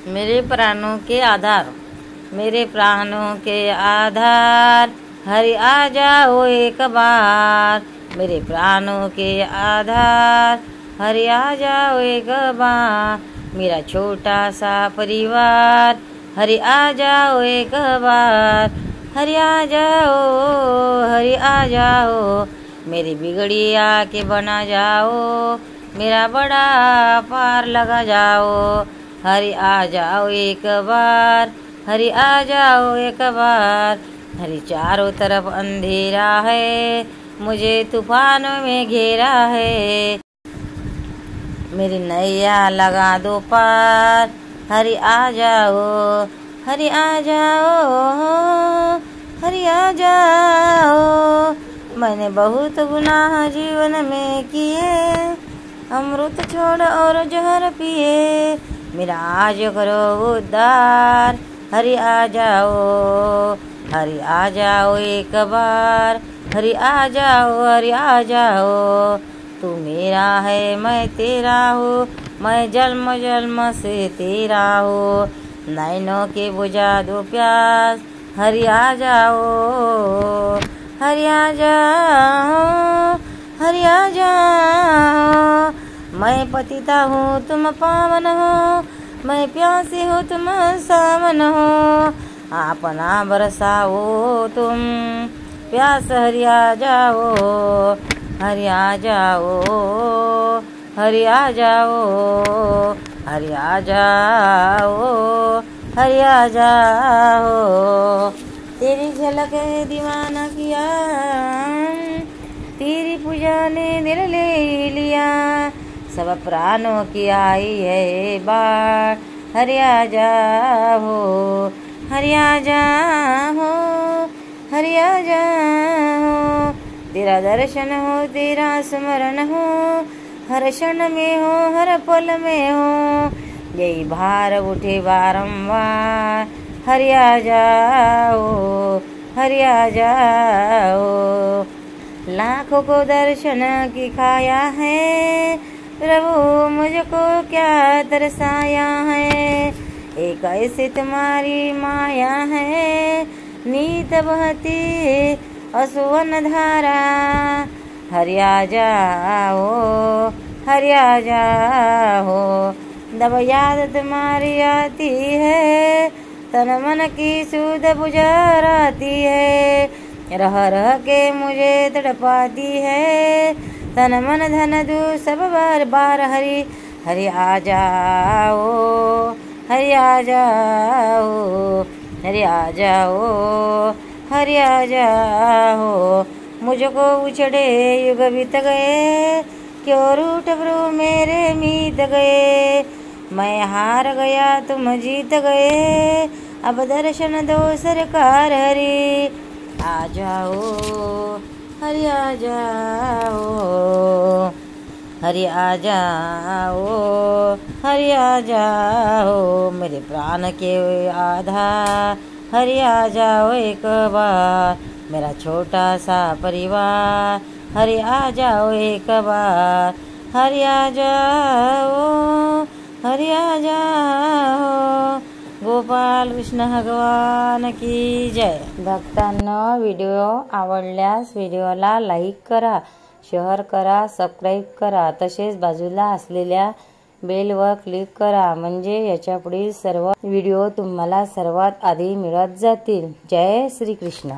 मेरे प्राणों के आधार, मेरे प्राणों के आधार, हरि आ जाओ एक बार। मेरे प्राणों के आधार, हरि आ जाओ एक बार। मेरा छोटा सा परिवार, हरि आ जाओ एक बार। हरि आ जाओ, हरि आ जाओ। मेरी बिगड़ी आके बना जाओ, मेरा बड़ा पार लगा जाओ। हरि आ जाओ एक बार, हरि आ जाओ एक बार। हरि चारों तरफ अंधेरा है, मुझे तूफानों में घेरा है। मेरी नैया लगा दो पार, हरि आ जाओ, हरि आ जाओ, हरि आ जाओ। मैंने बहुत गुनाह जीवन में किए, अमृत छोड़ और जहर पिए। मेरा आज करो उद्धार, हरि आ जाओ, हरि आ जाओ एक बार। हरि आ जाओ, हरि आ जाओ। तू मेरा है मैं तेरा हूँ, मैं जन्म जन्म से तेरा हूँ। नैनों के बुझा दो प्यास, हरि आ जाओ, हरि आ जाओ, हरि आ जाओ। मैं पतिता हूँ तुम पावन हो, मैं प्यासी हूँ तुम सावन हो। अपना बरसाओ तुम प्यास, हरि आ जाओ, हरि आ जाओ, हरि आ जाओ, हरि आ जाओ, हरि आ जाओ। तेरी झलक दीवाना किया, तेरी पूजा ने दिल ले लिया। सब प्राणों की आई है बाढ़, हरि आ जाओ, हरि आ जाओ, हरि आ जाओ। तेरा दर्शन हो, तेरा स्मरण हो, हर क्षण में हो, हर पल में हो। यही भार उठे बारंबार, हरि आ जाओ, हरि आ जाओ। लाखों को दर्शन की खाया है, प्रभु मुझको क्या तरसाया है। एक ऐसी तुम्हारी माया है, नीत बहती असुवन धारा। हरि आ जाओ, हरि आ जाओ। जब याद तुम्हारी आती है, तन मन की सूध बुझाती है। रह रह के मुझे तड़पाती है, तन मन धन दू सब बार बार। हरि हरि आ जाओ, हरि आ जाओ, हरि आ जाओ, हरि आ जाओ। मुझको उछड़े युग बीत गए, क्यों रूठ प्रभु मेरे मीत गए। मैं हार गया तुम जीत गए, अब दर्शन दो सरकार। हरि आ जाओ, हरि आ जाओ, हरि आ जाओ, हरि आ जाओ। मेरे प्राण के आधार, हरि आ जाओ एक बार। मेरा छोटा सा परिवार, हरि आ जाओ एक बार। हरि आ जाओ, हरि आ जाओ। गोपाल कृष्ण भगवान की जय। भक्तांनो, व्हिडिओ आवडल्यास व्हिडिओला लाईक करा, शेअर करा, सबस्क्राईब करा. तसेच बाजूला असलेल्या बेलवर क्लिक करा, म्हणजे याच्या पुढील सर्व व्हिडिओ तुम्हाला सर्वात आधी मिळत जातील. जय श्री कृष्ण.